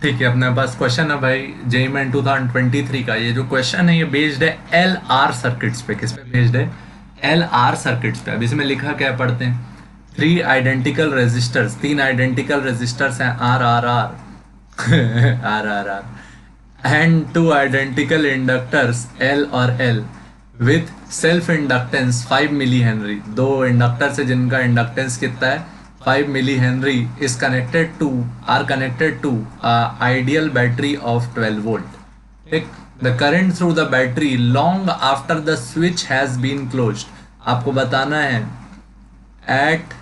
ठीक है, अपने पास क्वेश्चन है भाई जेई मेन 2023 का। ये जो क्वेश्चन है ये बेस्ड है एल आर सर्किट्स पे। किस पे बेस्ड है? एल आर सर्किट्स पे। अब इसमें लिखा क्या है, पढ़ते हैं। थ्री आइडेंटिकल रेजिस्टर्स, तीन आइडेंटिकल रेजिस्टर्स हैं, R R R R R R and two identical inductors L और L with self inductance 5 milli henry. दो इंडक्टर से जिनका इंडक्टेंस कितना है, 5 milli henry, is connected to R connected to ideal battery of 12 volt. ठीक। The current through the battery long after the switch has been closed. आपको बताना है at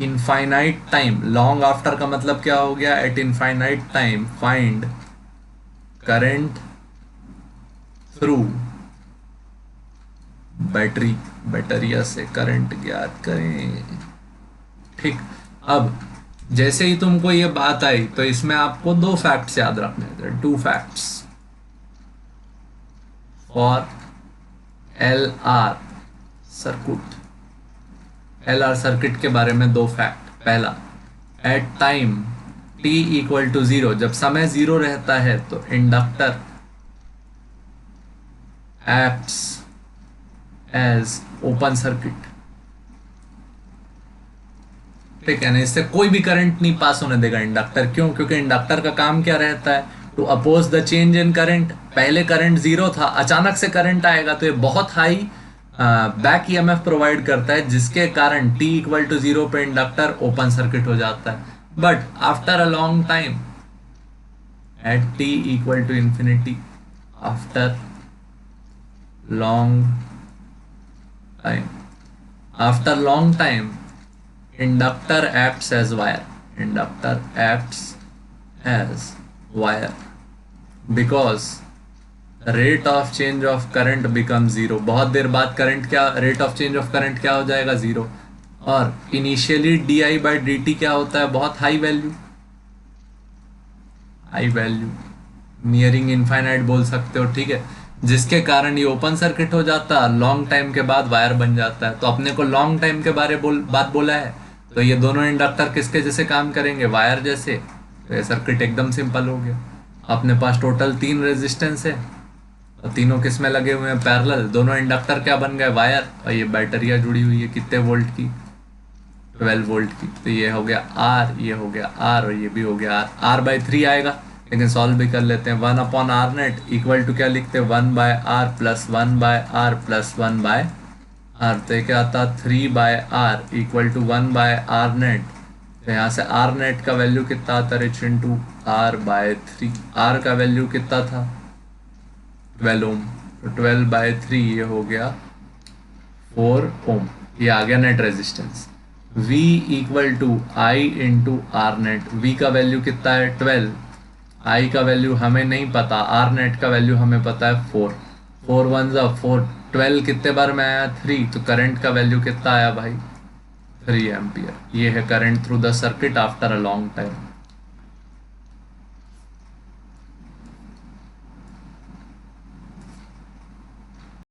infinite time. Long after का मतलब क्या हो गया? At infinite time find current through battery. बैटरिया से करंट ज्ञात करें। ठीक। अब जैसे ही तुमको ये बात आई तो इसमें आपको दो फैक्ट्स याद रखने थे, two facts for L R circuit. L R circuit के बारे में दो फैक्ट। पहला, at time t equal to 0, जब समय 0 रहता है तो inductor acts as open circuit. ठीक है ना? इससे कोई भी करंट नहीं पास होने देगा इंडक्टर। क्यों? क्योंकि इंडक्टर का काम क्या रहता है? To oppose the change in current. पहले करंट 0 था, अचानक से करंट आएगा तो ये बहुत हाई बैक ईएमएफ प्रोवाइड करता है, जिसके कारण t इक्वल टू 0 पे इंडक्टर ओपन सर्किट हो जाता है। But after a long time at t equal to infinity, after long time, after long time inductor acts as wire. Inductor acts as wire because rate of change of current becomes 0. बहुत देर बाद current क्या, rate of change of current क्या हो जाएगा? 0। और initially di by D T क्या होता है? बहुत high value, high value, nearing infinite बोल सकते हो। ठीक है, जिसके कारण ये ओपन सर्किट हो जाता है, लॉन्ग टाइम के बाद वायर बन जाता है। तो अपने को लॉन्ग टाइम के बारे बात बोला है, तो ये दोनों इंडक्टर किसके जैसे काम करेंगे? वायर जैसे। तो ये सर्किट एकदम सिंपल हो गया। अपने पास टोटल 3 रेजिस्टेंस है और तीनों किस में लगे हुए हैं? पैरेलल। दोनों इंडक्टर क्या बन गए? वायर। और ये बैटरिया जुड़ी हुई है कितने वोल्ट की? 12 वोल्ट की। तो ये हो गया आर, ये हो गया आर और ये भी हो गया आर। आर बाई 3 आएगा, लेकिन सॉल्व भी कर लेते हैं। 1 upon R net equal to क्या लिखते हैं? 1 by R plus 1 by R plus 1 by R. तो क्या आता? 3 by R equal to 1 by R net. तो यहाँ से आर नेट का वैल्यू कितना आता? रिच इंटू आर बाय 3। आर का वैल्यू कितना था? 12 ओम। तो 12 बाय 3 ये हो गया 4 ओम। ये आ गया net resistance. V equal to I into R net. V का वैल्यू कितना है? 12। आई का वैल्यू हमें नहीं पता, आर नेट का वैल्यू हमें पता है 4। 4 1 4, 12 कितने बार में आया? 3। तो करंट का वैल्यू कितना आया भाई? 3 एम्पियर। ये है current through the circuit after a long time.